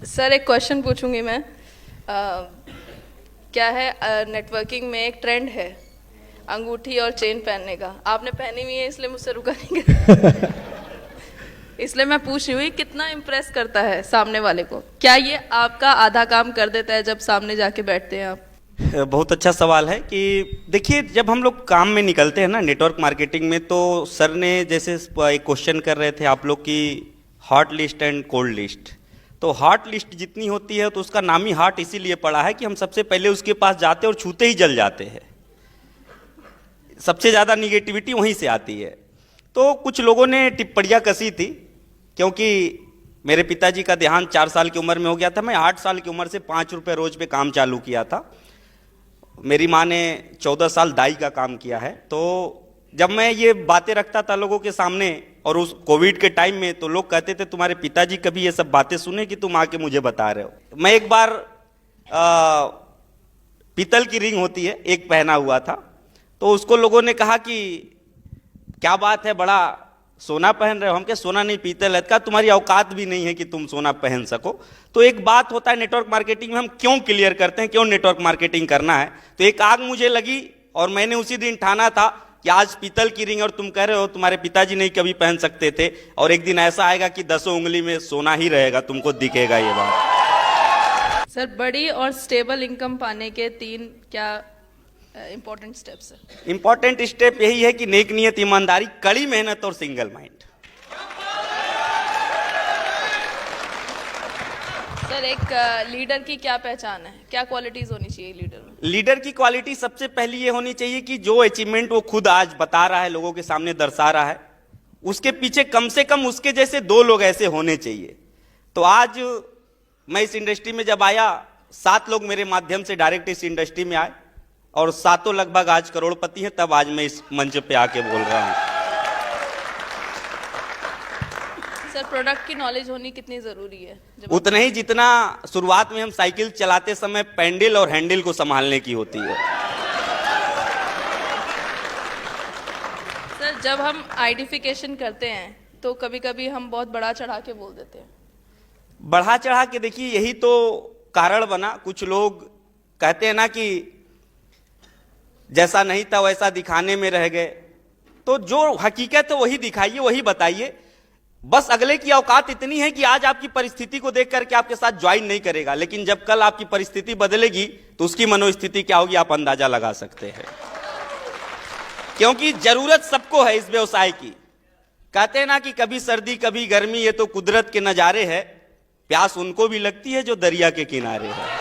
Sir एक question पूछूंगी मैं। क्या है, नेटवर्किंग में एक ट्रेंड है अंगूठी और चेन पहनने का। आपने पहनी हुई है इसलिए मुझसे रुका नहीं गया। इसलिए मैं पूछ रही हूँ कितना इम्प्रेस करता है सामने वाले को। क्या ये आपका आधा काम कर देता है जब सामने जाके बैठते हैं आप? बहुत अच्छा सवाल है कि देखिए, जब हम लोग काम में निकलते हैं ना नेटवर्क मार्केटिंग में, तो सर ने जैसे एक क्वेश्चन कर रहे थे आप लोग की hot list and cold list. तो हॉट लिस्ट जितनी होती है तो उसका नाम ही हॉट इसीलिए पड़ा है कि हम सबसे पहले उसके पास जाते हैं और छूते ही जल जाते हैं। सबसे ज़्यादा निगेटिविटी वहीं से आती है। तो कुछ लोगों ने टिप्पणियाँ कसी थी, क्योंकि मेरे पिताजी का देहांत 4 साल की उम्र में हो गया था। मैं 8 साल की उम्र से 5 रुपये रोज पे काम चालू किया था। मेरी माँ ने 14 साल दाई का काम किया है। तो जब मैं ये बातें रखता था लोगों के सामने, और उस कोविड के टाइम में, तो लोग कहते थे तुम्हारे पिताजी कभी ये सब बातें सुने कि तुम आके मुझे बता रहे हो। मैं एक बार पीतल की रिंग होती है एक पहना हुआ था, तो उसको लोगों ने कहा कि क्या बात है, बड़ा सोना पहन रहे हो। हम क्या सोना नहीं पीतल है। कहा तुम्हारी औकात भी नहीं है कि तुम सोना पहन सको। तो एक बात होता है नेटवर्क मार्केटिंग में, हम क्यों क्लियर करते हैं, क्यों नेटवर्क मार्केटिंग करना है। तो एक आग मुझे लगी और मैंने उसी दिन ठाना था कि आज पीतल की रिंग और तुम कह रहे हो तुम्हारे पिताजी नहीं कभी पहन सकते थे, और एक दिन ऐसा आएगा कि 10 उंगली में सोना ही रहेगा, तुमको दिखेगा ये बात। सर बड़ी और स्टेबल इनकम पाने के 3 क्या इंपॉर्टेंट स्टेप्स है? इंपॉर्टेंट स्टेप यही है कि नेक नियत, ईमानदारी, कड़ी मेहनत और सिंगल माइंड। सर एक लीडर की क्या पहचान है, क्या क्वालिटीज होनी चाहिए लीडर में? लीडर की क्वालिटी सबसे पहली ये होनी चाहिए कि जो अचीवमेंट वो खुद आज बता रहा है, लोगों के सामने दर्शा रहा है, उसके पीछे कम से कम उसके जैसे 2 लोग ऐसे होने चाहिए। तो आज मैं इस इंडस्ट्री में जब आया, 7 लोग मेरे माध्यम से डायरेक्ट इस इंडस्ट्री में आए, और 7 लगभग आज करोड़पति हैं। तब आज मैं इस मंच पे आके बोल रहा हूं। सर प्रोडक्ट की नॉलेज होनी कितनी जरूरी है? उतना ही जितना शुरुआत में हम साइकिल चलाते समय पैंडल और हैंडल को संभालने की होती है। सर जब हम आइडेंटिफिकेशन करते हैं तो कभी कभी हम बहुत बढ़ा चढ़ा के बोल देते हैं। बढ़ा चढ़ा के, देखिए यही तो कारण बना। कुछ लोग कहते हैं ना कि जैसा नहीं था वैसा दिखाने में रह गए। तो जो हकीकत है वही दिखाइए, वही बताइए। बस अगले की औकात इतनी है कि आज आपकी परिस्थिति को देख करके आपके साथ ज्वाइन नहीं करेगा, लेकिन जब कल आपकी परिस्थिति बदलेगी तो उसकी मनोस्थिति क्या होगी आप अंदाजा लगा सकते हैं। क्योंकि जरूरत सबको है इस व्यवसाय की। कहते हैं ना कि कभी सर्दी कभी गर्मी, ये तो कुदरत के नजारे हैं। प्यास उनको भी लगती है जो दरिया के किनारे है।